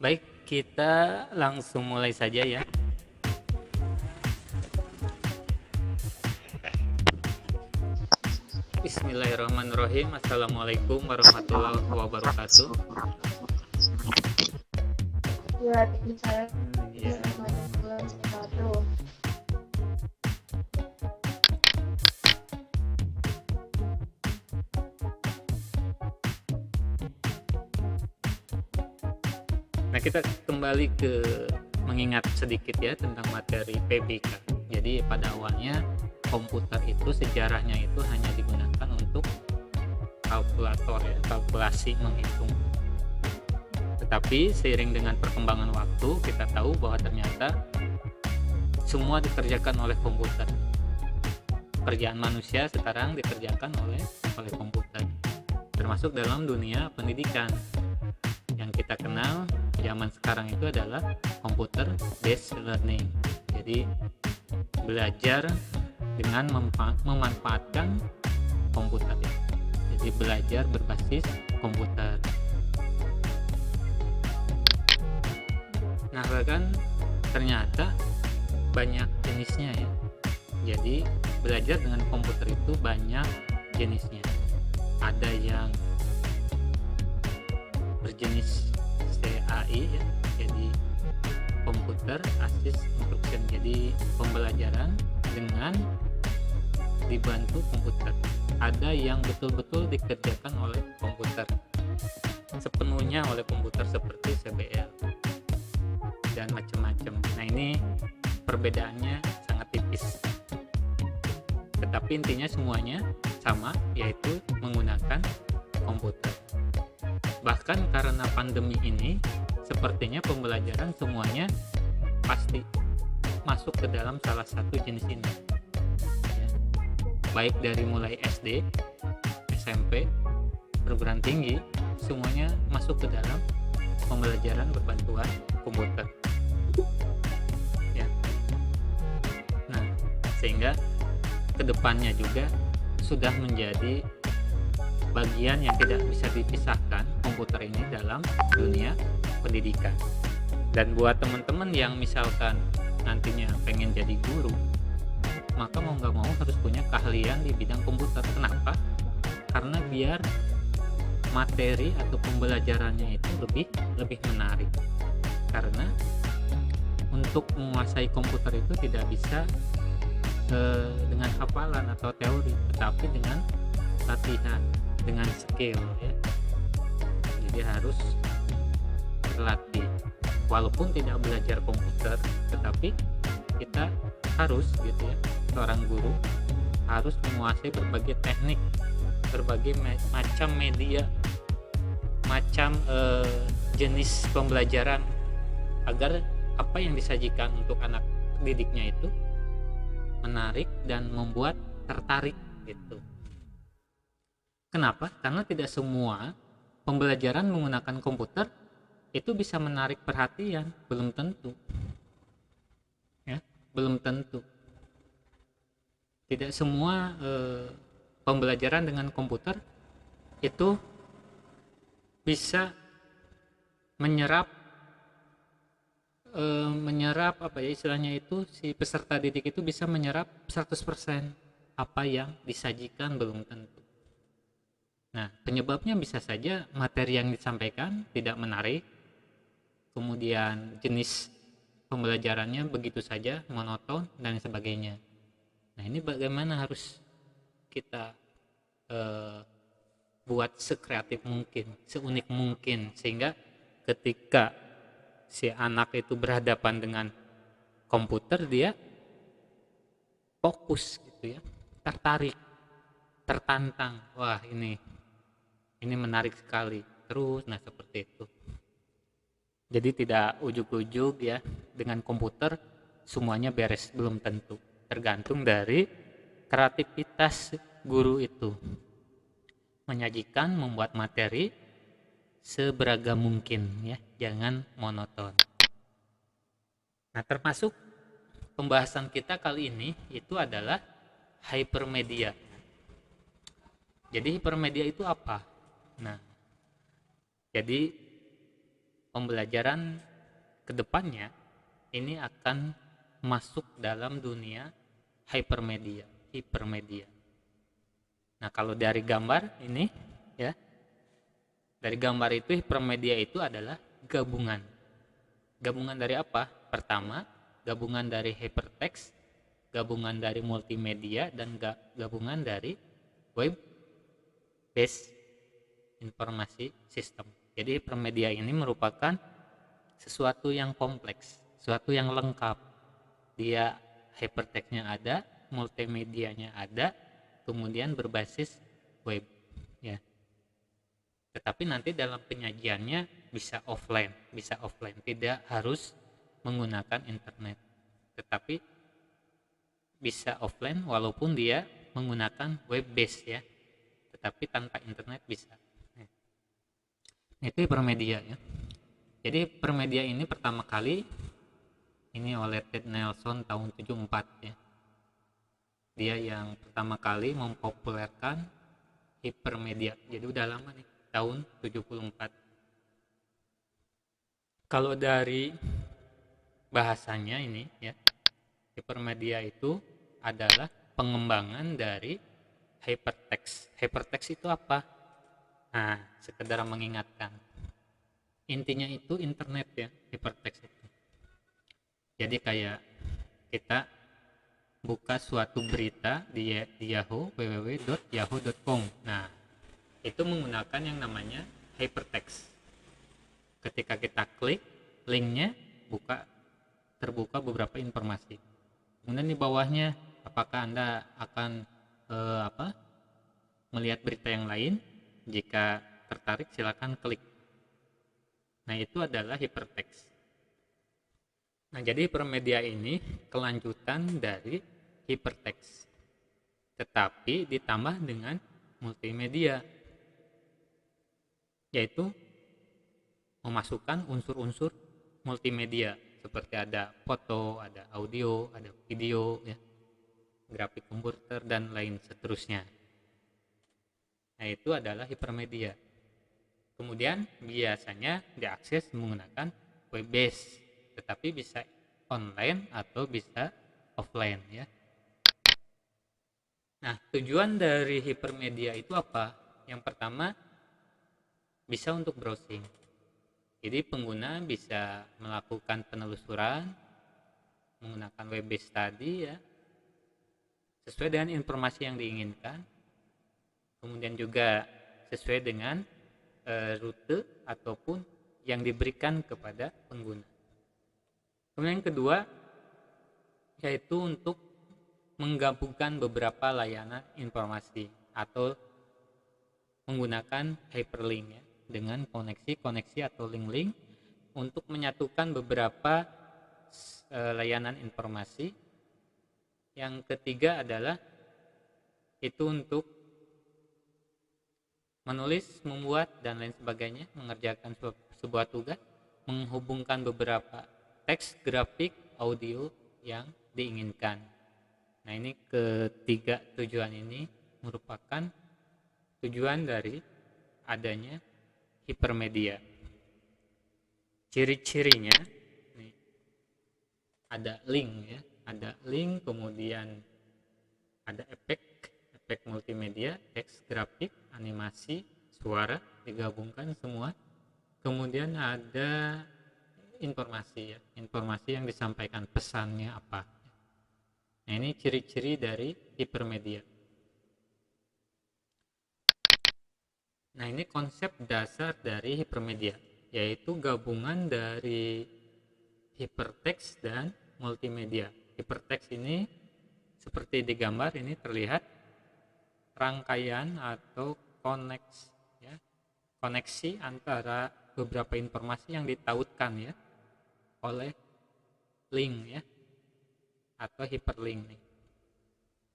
Baik, kita langsung mulai saja ya. Bismillahirrahmanirrahim. Assalamualaikum warahmatullahi wabarakatuh. Waalaikumsalam Ya, warahmatullahi wabarakatuh. nah kita kembali ke mengingat sedikit ya tentang materi PBK. Jadi pada awalnya komputer itu sejarahnya itu hanya digunakan untuk kalkulator ya, kalkulasi menghitung. Tetapi seiring dengan perkembangan waktu kita tahu bahwa ternyata semua dikerjakan oleh komputer. Pekerjaan manusia sekarang dikerjakan oleh komputer. Termasuk dalam dunia pendidikan. Yang kita kenal zaman sekarang itu adalah computer based learning. Jadi belajar dengan memanfaatkan komputer. Jadi belajar berbasis komputer. Nah, kan ternyata banyak jenisnya ya. Jadi belajar dengan komputer itu banyak jenisnya. Ada yang berjenis CAI ya, jadi Computer Assist Instruction. Jadi pembelajaran dengan dibantu komputer. Ada yang betul-betul dikerjakan oleh komputer, sepenuhnya oleh komputer seperti CBL dan macam-macam. Nah, ini perbedaannya sangat tipis. Tetapi intinya semuanya sama, yaitu menggunakan komputer. Bahkan karena pandemi ini, sepertinya pembelajaran semuanya pasti masuk ke dalam salah satu jenis ini. Ya. Baik dari mulai SD, SMP, perguruan tinggi, semuanya masuk ke dalam pembelajaran berbantuan komputer. Ya. Nah, sehingga kedepannya juga sudah menjadi bagian yang tidak bisa dipisahkan komputer ini dalam dunia pendidikan. Dan buat teman-teman yang misalkan nantinya pengen jadi guru, maka mau nggak mau harus punya keahlian di bidang komputer. Kenapa? Karena biar materi atau pembelajarannya itu lebih menarik. Karena untuk menguasai komputer itu tidak bisa dengan hafalan atau teori, tetapi dengan latihan, dengan skill ya. Jadi harus berlatih. Walaupun tidak belajar komputer, tetapi kita harus gitu ya, seorang guru harus menguasai berbagai teknik, berbagai macam media, macam jenis pembelajaran, agar apa yang disajikan untuk anak didiknya itu menarik dan membuat tertarik gitu. Kenapa? Karena tidak semua pembelajaran menggunakan komputer itu bisa menarik perhatian, belum tentu. Ya, belum tentu. Tidak semua pembelajaran dengan komputer itu bisa menyerap apa ya istilahnya itu, si peserta didik itu bisa menyerap 100% apa yang disajikan, belum tentu. Nah, penyebabnya bisa saja materi yang disampaikan tidak menarik, kemudian jenis pembelajarannya begitu saja, monoton dan sebagainya. Nah, ini bagaimana harus kita buat sekreatif mungkin, seunik mungkin, sehingga ketika si anak itu berhadapan dengan komputer, dia fokus gitu ya, tertarik, tertantang. Wah, ini menarik sekali. Terus, nah seperti itu. Jadi tidak ujuk-ujuk ya, dengan komputer semuanya beres, belum tentu. Tergantung dari kreativitas guru itu menyajikan, membuat materi seberagam mungkin ya, jangan monoton. Nah, termasuk pembahasan kita kali ini itu adalah hypermedia. Jadi hypermedia itu apa? Nah, jadi pembelajaran kedepannya ini akan masuk dalam dunia hipermedia. Nah, kalau dari gambar ini ya, dari gambar itu hipermedia itu adalah gabungan dari apa? Pertama, gabungan dari hypertext, gabungan dari multimedia, dan gabungan dari web based informasi sistem. Jadi hipermedia ini merupakan sesuatu yang kompleks, sesuatu yang lengkap. Dia hypertext-nya ada, multimedianya ada, kemudian berbasis web ya. Tetapi nanti dalam penyajiannya bisa offline, tidak harus menggunakan internet. Tetapi bisa offline walaupun dia menggunakan web base ya. Tetapi tanpa internet bisa. Itu hipermedia ya. Jadi hipermedia ini pertama kali ini oleh Ted Nelson tahun 74 ya. Dia yang pertama kali mempopulerkan hipermedia. Jadi udah lama nih, tahun 74. Kalau dari bahasanya ini ya, hipermedia itu adalah pengembangan dari hypertext. Hypertext itu apa? Nah, sekedar mengingatkan. Intinya itu internet ya, hypertext itu. Jadi kayak kita buka suatu berita di Yahoo, www.yahoo.com. Nah, itu menggunakan yang namanya hypertext. Ketika kita klik linknya, terbuka beberapa informasi. Kemudian di bawahnya, apakah Anda akan melihat berita yang lain? Jika tertarik silakan klik. Nah, itu adalah hypertext. Nah, jadi hipermedia ini kelanjutan dari hypertext, tetapi ditambah dengan multimedia, yaitu memasukkan unsur-unsur multimedia seperti ada foto, ada audio, ada video, ya, grafik komputer dan lain seterusnya. Nah, itu adalah hipermedia. Kemudian biasanya diakses menggunakan web base, tetapi bisa online atau bisa offline ya. Nah, tujuan dari hipermedia itu apa? Yang pertama, bisa untuk browsing. Jadi pengguna bisa melakukan penelusuran menggunakan web base tadi ya, sesuai dengan informasi yang diinginkan. Kemudian juga sesuai dengan rute ataupun yang diberikan kepada pengguna. Kemudian yang kedua yaitu untuk menggabungkan beberapa layanan informasi atau menggunakan hyperlink ya, dengan koneksi atau link-link untuk menyatukan beberapa layanan informasi. Yang ketiga adalah itu untuk menulis, membuat, dan lain sebagainya, mengerjakan sebuah tugas, menghubungkan beberapa teks, grafik, audio yang diinginkan. Nah, ini ketiga tujuan ini merupakan tujuan dari adanya hipermedia. Ciri-cirinya nih, ada link ya, kemudian ada efek multimedia, teks, grafik, animasi, suara digabungkan semua. Kemudian ada informasi yang disampaikan, pesannya apa. Nah, ini ciri-ciri dari hipermedia. Nah, ini konsep dasar dari hipermedia, yaitu gabungan dari hypertext dan multimedia. Hypertext ini seperti di gambar ini terlihat rangkaian atau koneksi antara beberapa informasi yang ditautkan ya oleh link ya atau hyperlink nih.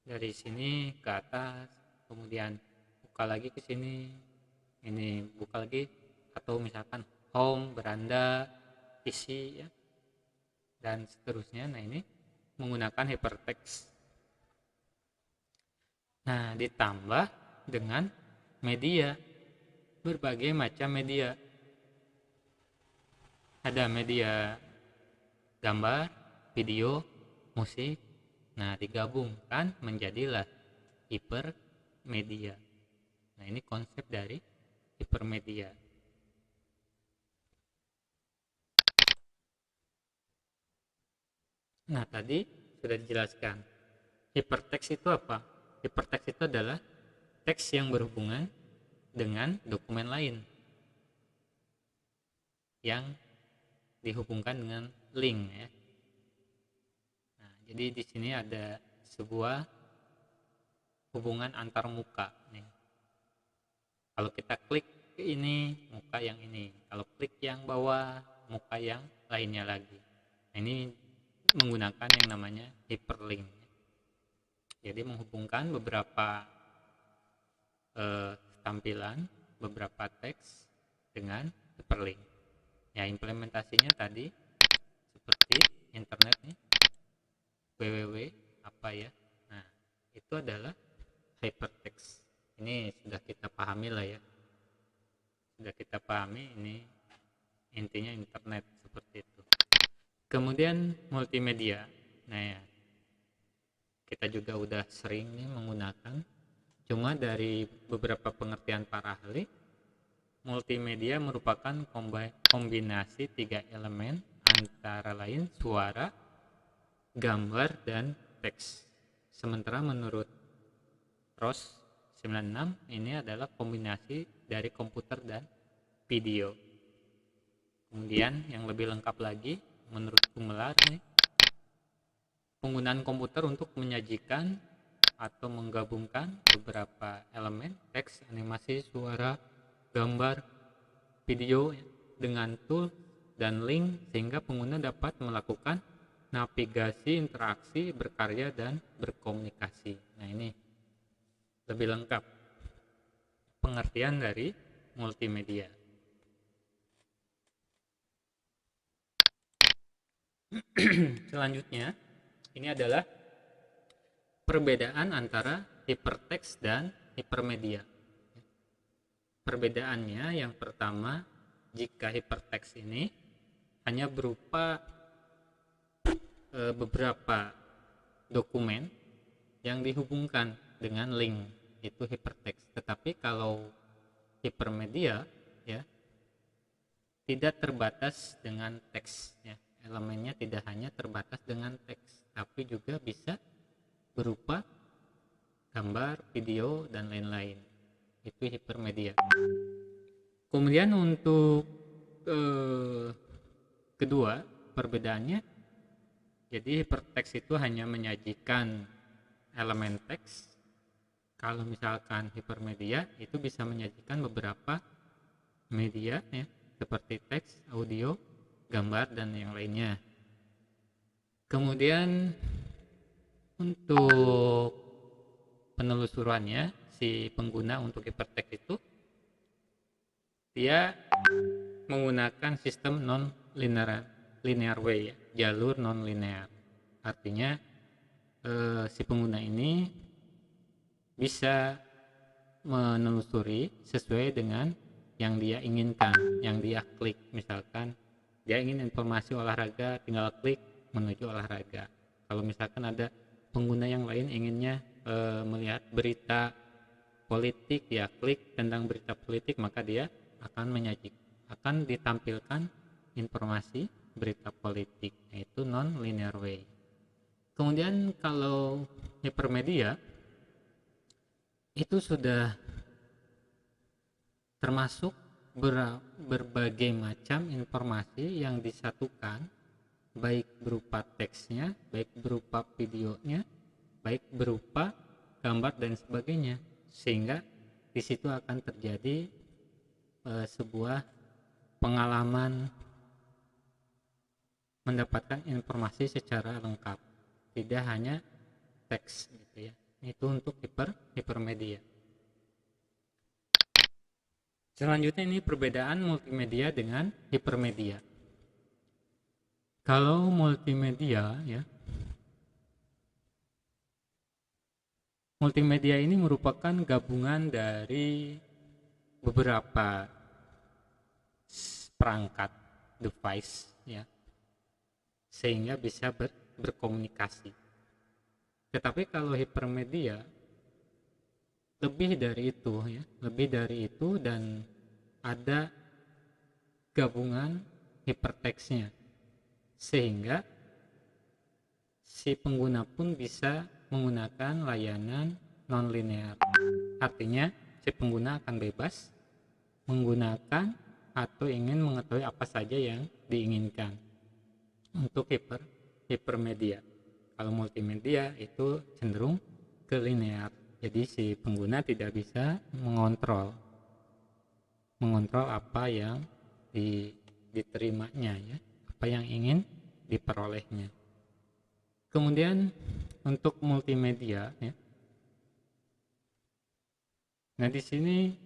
Dari sini ke atas, kemudian buka lagi ke sini, ini buka lagi, atau misalkan home, beranda, isi ya, dan seterusnya. Nah, ini menggunakan hypertext. Nah, ditambah dengan media, berbagai macam media. ada media gambar, video, musik. Nah, digabungkan menjadilah hipermedia. Nah, ini konsep dari hipermedia. Nah, tadi sudah dijelaskan. Hypertext itu apa? Hypertext itu adalah teks yang berhubungan dengan dokumen lain yang dihubungkan dengan link ya. Nah, jadi di sini ada sebuah hubungan antar muka nih. Kalau kita klik ke ini, muka yang ini. Kalau klik yang bawah, muka yang lainnya lagi. Nah, ini menggunakan yang namanya hyperlink. Jadi menghubungkan beberapa tampilan, beberapa teks dengan hyperlink. Ya, implementasinya tadi seperti internet nih, www apa ya. Nah, itu adalah hypertext. Ini sudah kita pahami lah ya. Sudah kita pahami, ini intinya internet seperti itu. Kemudian multimedia. Nah ya, kita juga udah sering nih menggunakan. Cuma dari beberapa pengertian para ahli, multimedia merupakan kombinasi 3 elemen antara lain suara, gambar, dan teks. Sementara menurut Ross 96 ini adalah kombinasi dari komputer dan video. Kemudian yang lebih lengkap lagi menurut Gumelar nih, penggunaan komputer untuk menyajikan atau menggabungkan beberapa elemen teks, animasi, suara, gambar, video dengan tool dan link sehingga pengguna dapat melakukan navigasi, interaksi, berkarya, dan berkomunikasi. Nah, ini lebih lengkap pengertian dari multimedia. Selanjutnya, ini adalah perbedaan antara hypertext dan hypermedia. Perbedaannya yang pertama, jika hypertext ini hanya berupa beberapa dokumen yang dihubungkan dengan link, itu hypertext. Tetapi kalau hypermedia ya tidak terbatas dengan teks ya. Elemennya tidak hanya terbatas dengan teks, tapi juga bisa berupa gambar, video, dan lain-lain. Itu hypermedia. Kemudian untuk kedua perbedaannya, jadi hypertext itu hanya menyajikan elemen teks. Kalau misalkan hypermedia itu bisa menyajikan beberapa media ya, seperti teks, audio, gambar, dan yang lainnya. Kemudian untuk penelusurannya, si pengguna untuk hypertext itu dia menggunakan sistem non-linear way ya, jalur non-linear. Artinya si pengguna ini bisa menelusuri sesuai dengan yang dia inginkan, yang dia klik. Misalkan dia ingin informasi olahraga, tinggal klik menuju olahraga. Kalau misalkan ada pengguna yang lain inginnya melihat berita politik, ya klik tentang berita politik, maka dia akan ditampilkan informasi berita politik, yaitu non-linear way. Kemudian kalau hypermedia itu sudah termasuk berbagai macam informasi yang disatukan, baik berupa teksnya, baik berupa videonya, baik berupa gambar dan sebagainya, sehingga di situ akan terjadi sebuah pengalaman mendapatkan informasi secara lengkap, tidak hanya teks gitu ya. Itu untuk hypermedia. Selanjutnya ini perbedaan multimedia dengan hypermedia. Kalau multimedia ya, multimedia ini merupakan gabungan dari beberapa perangkat device ya, sehingga bisa berkomunikasi. Tetapi kalau hipermedia lebih dari itu ya, lebih dari itu, dan ada gabungan hypertext-nya, sehingga si pengguna pun bisa menggunakan layanan non-linear. Artinya si pengguna akan bebas menggunakan atau ingin mengetahui apa saja yang diinginkan untuk hipermedia. Kalau multimedia itu cenderung ke linear, jadi si pengguna tidak bisa mengontrol apa yang diterimanya ya, apa yang ingin diperolehnya. Kemudian untuk multimedia ya, nah di sini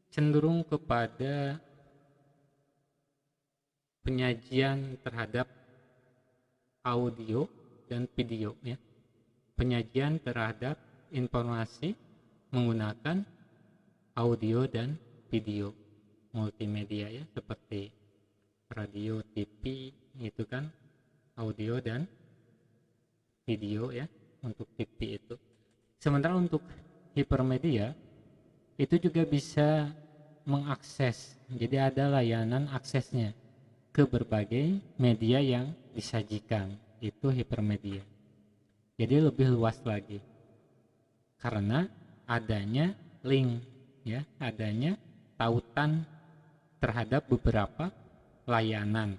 cenderung kepada penyajian terhadap audio dan video ya, penyajian terhadap informasi menggunakan audio dan video multimedia ya, seperti radio, TV, itu kan audio dan video ya, untuk TV itu. Sementara untuk hipermedia itu juga bisa mengakses, jadi ada layanan aksesnya ke berbagai media yang disajikan, itu hipermedia. Jadi lebih luas lagi karena adanya link ya, adanya tautan terhadap beberapa layanan.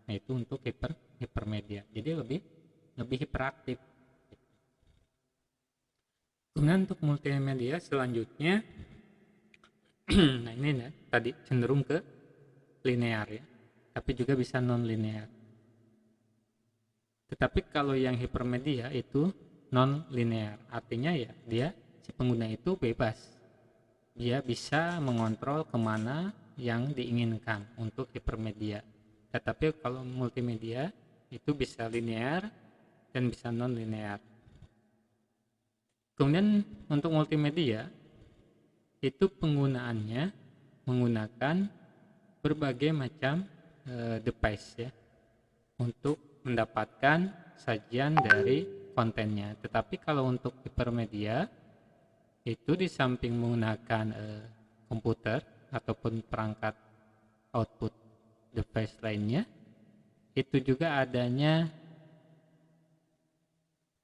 Nah, itu untuk hipermedia. Jadi lebih hiperaktif. Kemudian untuk multimedia selanjutnya nah ini ya, tadi cenderung ke linear ya, tapi juga bisa non linear. Tetapi kalau yang hipermedia itu non linear, artinya ya dia si pengguna itu bebas, dia bisa mengontrol kemana yang diinginkan untuk hipermedia. Tetapi kalau multimedia itu bisa linear dan bisa non linear. Kemudian untuk multimedia itu penggunaannya menggunakan berbagai macam device ya, untuk mendapatkan sajian dari kontennya. Tetapi kalau untuk hipermedia itu di samping menggunakan komputer ataupun perangkat output device lainnya, itu juga adanya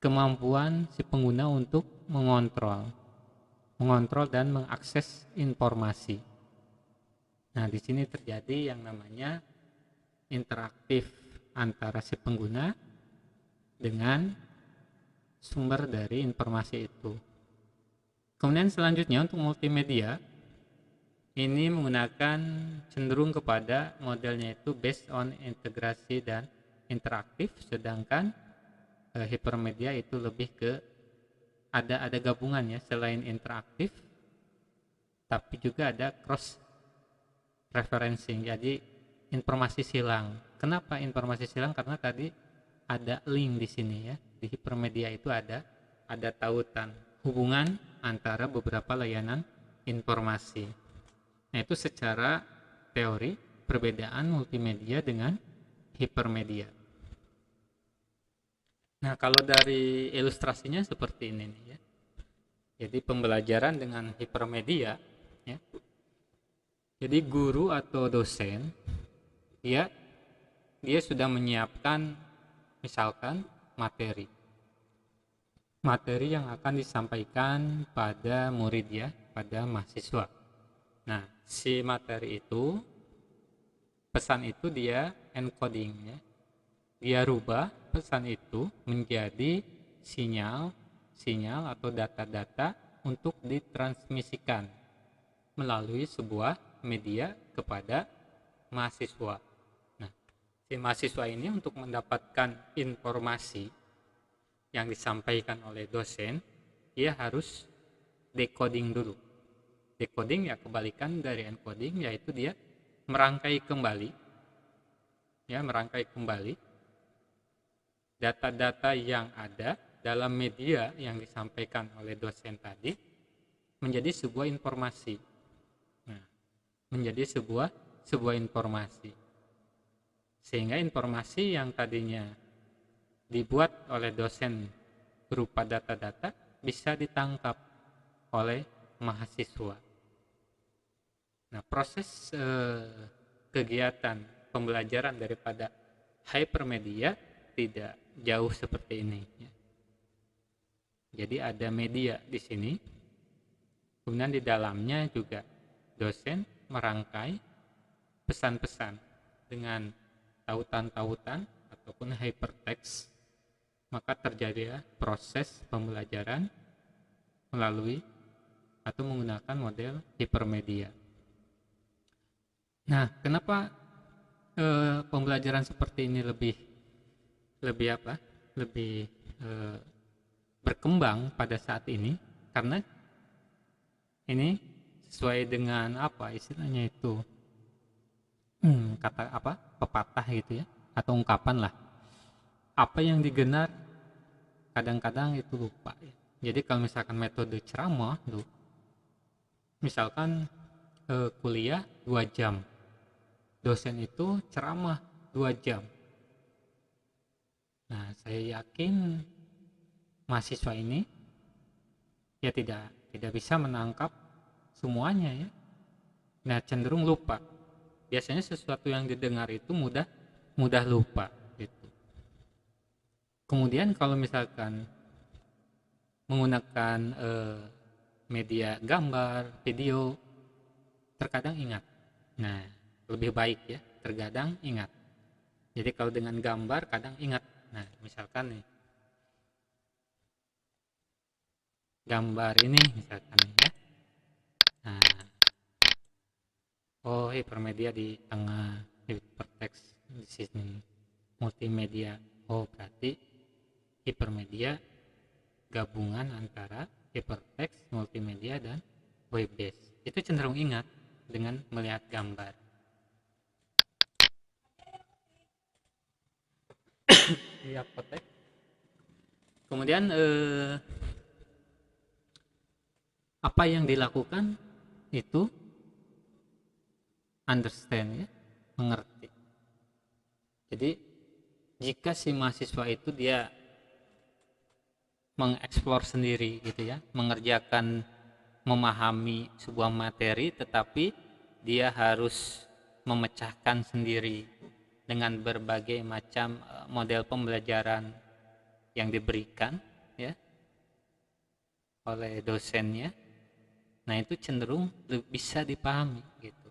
kemampuan si pengguna untuk mengontrol dan mengakses informasi. Nah, di sini terjadi yang namanya interaktif antara si pengguna dengan sumber dari informasi itu. Kemudian selanjutnya untuk multimedia ini menggunakan cenderung kepada modelnya itu based on integrasi dan interaktif, sedangkan hipermedia itu lebih ke ada gabungan ya, selain interaktif tapi juga ada cross referencing, jadi informasi silang. Kenapa informasi silang? Karena tadi ada link di sini ya, di hipermedia itu ada tautan, hubungan antara beberapa layanan informasi. Nah, itu secara teori perbedaan multimedia dengan hipermedia. Nah, kalau dari ilustrasinya seperti ini nih ya. Jadi pembelajaran dengan hipermedia ya. Jadi guru atau dosen dia sudah menyiapkan misalkan materi yang akan disampaikan pada murid ya, pada mahasiswa. Nah, si materi itu, pesan itu dia encoding ya, dia rubah pesan itu menjadi sinyal atau data-data untuk ditransmisikan melalui sebuah media kepada mahasiswa. Nah, si mahasiswa ini untuk mendapatkan informasi yang disampaikan oleh dosen, dia harus decoding dulu. Decoding ya kebalikan dari encoding, yaitu dia merangkai kembali data-data yang ada dalam media yang disampaikan oleh dosen tadi menjadi sebuah informasi. Nah, menjadi sebuah informasi. sehingga informasi yang tadinya dibuat oleh dosen berupa data-data bisa ditangkap oleh mahasiswa. Nah, proses kegiatan pembelajaran daripada hypermedia tidak jauh seperti ini. Jadi ada media di sini, kemudian di dalamnya juga dosen merangkai pesan-pesan dengan tautan-tautan ataupun hypertext, maka terjadi proses pembelajaran melalui atau menggunakan model hipermedia. Nah, kenapa pembelajaran seperti ini lebih berkembang pada saat ini? Karena ini sesuai dengan apa istilahnya itu kata apa pepatah gitu ya, atau ungkapan lah, apa yang digenar kadang-kadang itu lupa ya. Jadi kalau misalkan metode ceramah tuh, misalkan kuliah 2 jam, dosen itu ceramah 2 jam. Nah, saya yakin mahasiswa ini ya tidak bisa menangkap semuanya ya. Nah, cenderung lupa. Biasanya sesuatu yang didengar itu mudah lupa gitu. Kemudian kalau misalkan menggunakan media gambar, video, terkadang ingat. Nah, lebih baik ya, terkadang ingat. Jadi kalau dengan gambar kadang ingat. Nah, misalkan nih gambar ini misalkan ya. Nah, oh hipermedia di tengah, hypertext di sini, multimedia. Oh berarti hipermedia gabungan antara hypertext, multimedia dan web based. Itu cenderung ingat dengan melihat gambar. Lihat kotek. Kemudian apa yang dilakukan itu understand ya, mengerti. Jadi jika si mahasiswa itu dia mengeksplor sendiri gitu ya, mengerjakan, memahami sebuah materi, tetapi dia harus memecahkan sendiri dengan berbagai macam model pembelajaran yang diberikan ya oleh dosennya. Nah, itu cenderung bisa dipahami gitu.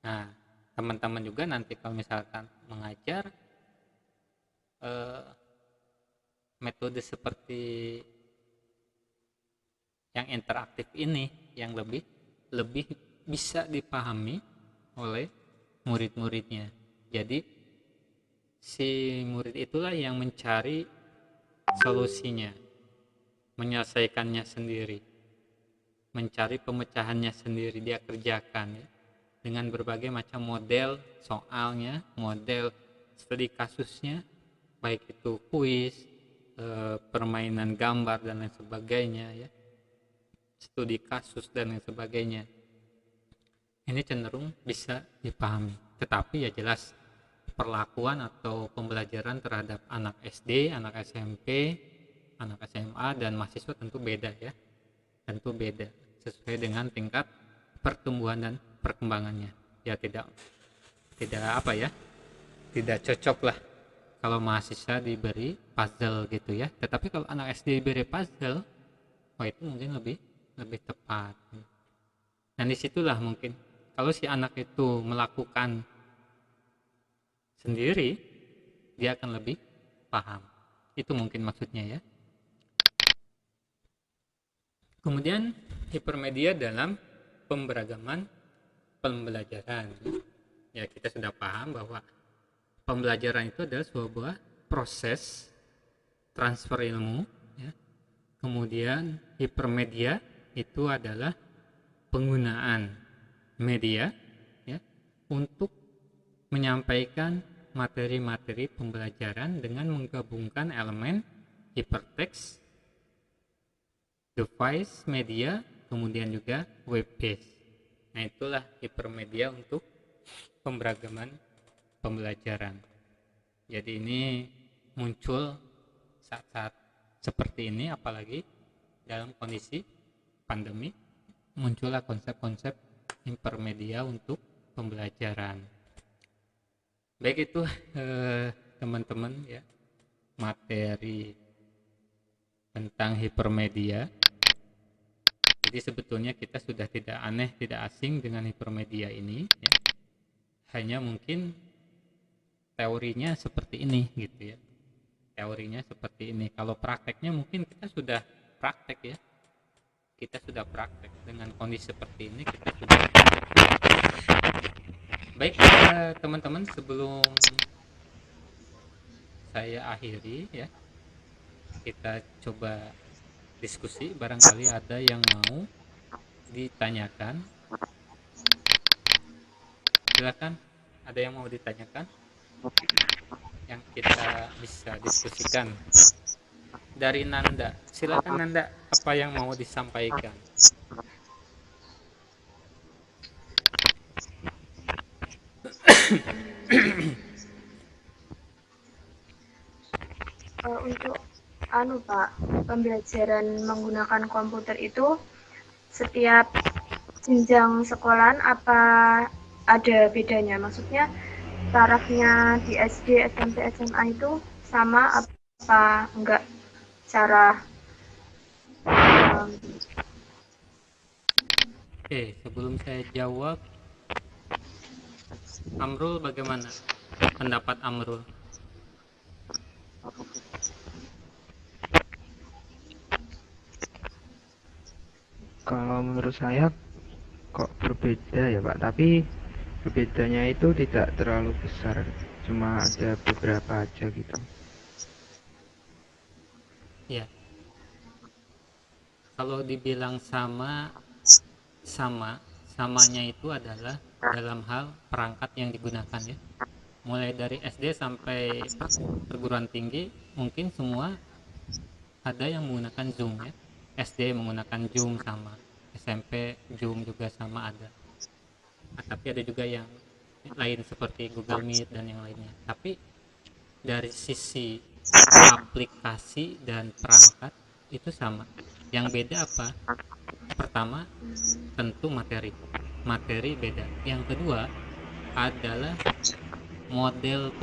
Nah, teman-teman juga nanti kalau misalkan mengajar metode seperti yang interaktif ini yang lebih bisa dipahami oleh murid-muridnya. Jadi si murid itulah yang mencari solusinya, menyelesaikannya sendiri, mencari pemecahannya sendiri, dia kerjakan ya, dengan berbagai macam model soalnya, model studi kasusnya, baik itu kuis, permainan gambar dan lain sebagainya ya, studi kasus dan lain sebagainya. Ini cenderung bisa dipahami, tetapi ya jelas perlakuan atau pembelajaran terhadap anak SD, anak SMP, anak SMA dan mahasiswa tentu beda ya, tentu beda sesuai dengan tingkat pertumbuhan dan perkembangannya. Ya tidak apa ya, tidak cocok lah kalau mahasiswa diberi puzzle gitu ya. Tetapi kalau anak SD diberi puzzle, oh itu mungkin lebih tepat. Dan disitulah mungkin kalau si anak itu melakukan sendiri, dia akan lebih paham. Itu mungkin maksudnya ya. Kemudian hipermedia dalam pemberagaman pembelajaran. Ya, kita sudah paham bahwa pembelajaran itu adalah sebuah proses transfer ilmu ya. Kemudian hipermedia itu adalah penggunaan media ya untuk menyampaikan materi-materi pembelajaran dengan menggabungkan elemen hypertext, device media, kemudian juga web based. Nah, itulah hipermedia untuk pemberagaman pembelajaran. Jadi ini muncul saat-saat seperti ini, apalagi dalam kondisi pandemi, muncullah konsep-konsep hipermedia untuk pembelajaran. Baik itu teman-teman ya, materi tentang hipermedia. Jadi sebetulnya kita sudah tidak aneh, tidak asing dengan hipermedia ini ya. Hanya mungkin teorinya seperti ini gitu ya. Teorinya seperti ini. Kalau prakteknya mungkin kita sudah praktek ya. Kita sudah praktek dengan kondisi seperti ini, kita sudah baik. Teman-teman, sebelum saya akhiri ya, kita coba diskusi, barangkali ada yang mau ditanyakan. Silakan, ada yang mau ditanyakan yang kita bisa diskusikan. Dari Nanda, silakan Nanda, apa yang mau disampaikan? Untuk Pak, pembelajaran menggunakan komputer itu setiap jenjang sekolahan apa ada bedanya? Maksudnya tarafnya di SD, SMP, SMA itu sama apa enggak cara Oke, sebelum saya jawab, Amrul bagaimana pendapat Amrul? Kalau menurut saya kok berbeda ya Pak, tapi berbedanya itu tidak terlalu besar, cuma ada beberapa aja gitu. Ya, kalau dibilang samanya itu adalah dalam hal perangkat yang digunakan ya. Mulai dari SD sampai perguruan tinggi mungkin semua ada yang menggunakan Zoom ya. SD menggunakan Zoom sama, SMP Zoom juga sama ada. Tapi ada juga yang lain seperti Google Meet dan yang lainnya. Tapi dari sisi aplikasi dan perangkat itu sama. Yang beda apa? Pertama, tentu materi beda. Yang kedua adalah model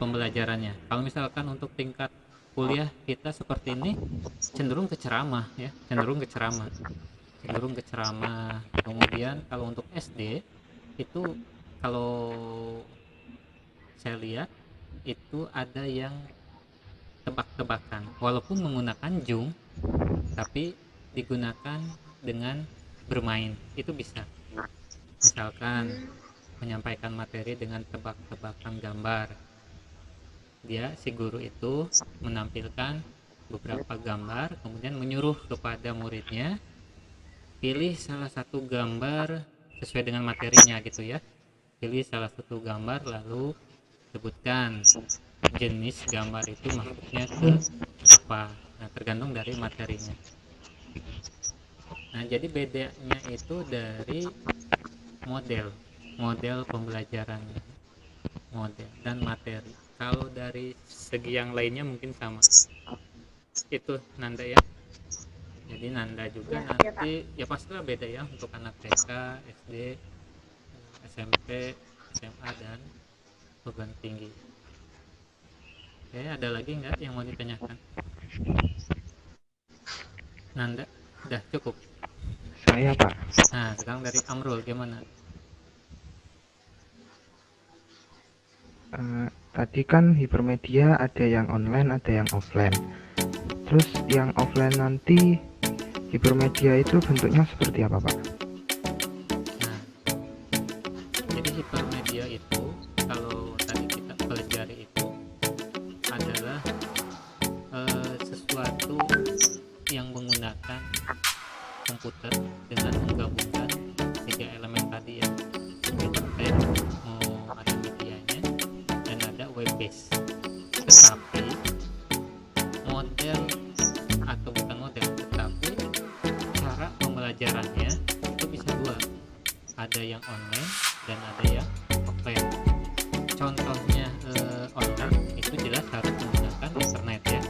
pembelajarannya. Kalau misalkan untuk tingkat kuliah kita seperti ini cenderung ke ceramah. Kemudian kalau untuk SD itu, kalau saya lihat itu ada yang tebak-tebakan, walaupun menggunakan Zoom tapi digunakan dengan bermain, itu bisa. Misalkan menyampaikan materi dengan tebak-tebakan gambar, si guru itu menampilkan beberapa gambar, kemudian menyuruh kepada muridnya pilih salah satu gambar sesuai dengan materinya gitu ya. Pilih salah satu gambar lalu sebutkan jenis gambar itu maksudnya ke apa. Nah, tergantung dari materinya. Nah, jadi bedanya itu dari model pembelajaran, model dan materi. Kalau dari segi yang lainnya mungkin sama. Itu Nanda ya. Jadi Nanda juga nanti ya pastilah beda ya untuk anak TK, SD, SMP, SMA dan perguruan tinggi. Oke, ada lagi nggak yang mau ditanyakan? Nanda, udah cukup? Saya Pak. Nah, sekarang dari Amrul gimana? Tadi kan hipermedia ada yang online, ada yang offline. Terus yang offline nanti hipermedia itu bentuknya seperti apa Pak? Nah, jadi hipermedia itu kalau tadi kita pelajari itu adalah sesuatu yang menggunakan komputer dengan menggabungkan 3 elemen tadi ya. Internet, ada medianya, dan ada web base. Tetapi cara pembelajarannya itu bisa dua, ada yang online dan ada yang offline. contohnya online itu jelas harus menggunakan internet ya.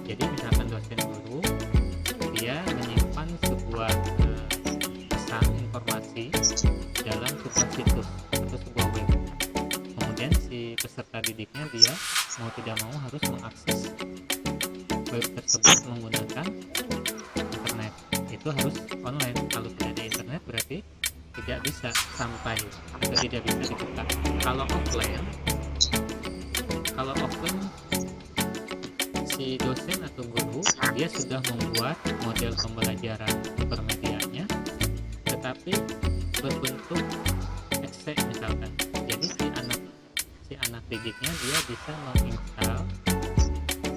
Jadi misalkan dosen guru dia menyimpan sebuah pesan informasi dalam sebuah situs atau sebuah web. Kemudian si peserta didiknya dia mau tidak mau harus mengakses web tersebut menggunakan internet. Itu harus online. Kalau tidak ada internet berarti tidak bisa sampai atau tidak bisa dibuka. Kalau offline si dosen atau guru dia sudah membuat model pembelajaran bermedianya, tetapi berbentuk esai misalkan. Jadi si anak didiknya dia bisa menginstal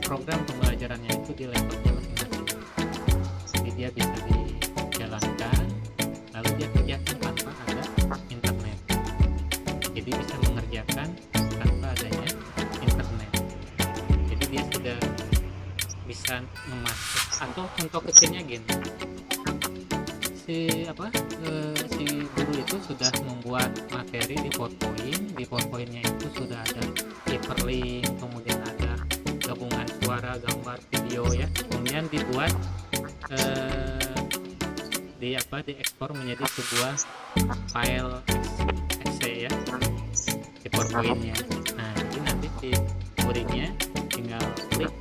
program pembelajarannya itu di laptopnya masing-masing. Jadi dia bisa dijalankan, lalu dia kerjakan tanpa ada internet. Jadi bisa mengerjakan tanpa adanya internet. Jadi dia sudah bisa memasuk, atau contoh kecilnya gini, si guru itu sudah membuat materi di PowerPoint-nya itu sudah ada hyperlink, kemudian ada gabungan suara, gambar, video ya, kemudian dibuat diekspor menjadi sebuah file Excel ya di PowerPoint-nya. Nah, jadi nanti si muridnya tinggal klik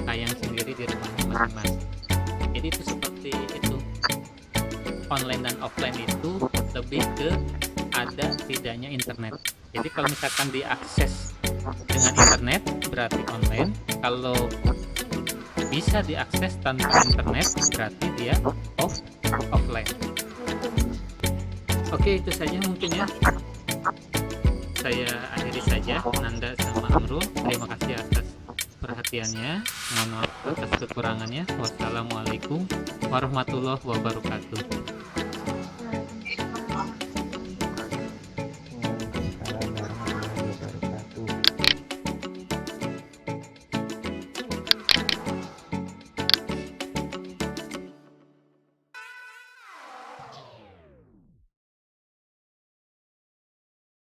tayang sendiri di rumahnya masing-masing. Jadi itu seperti itu. Online dan offline itu lebih ke ada tidaknya internet. Jadi kalau misalkan diakses dengan internet berarti online. Kalau bisa diakses tanpa internet berarti dia offline. Oke, itu saja mungkin ya. Saya akhiri saja. Nanda sama Amrul, terima kasih atas perhatiannya. Mohon maaf atas kekurangannya. Wassalamualaikum warahmatullahi wabarakatuh.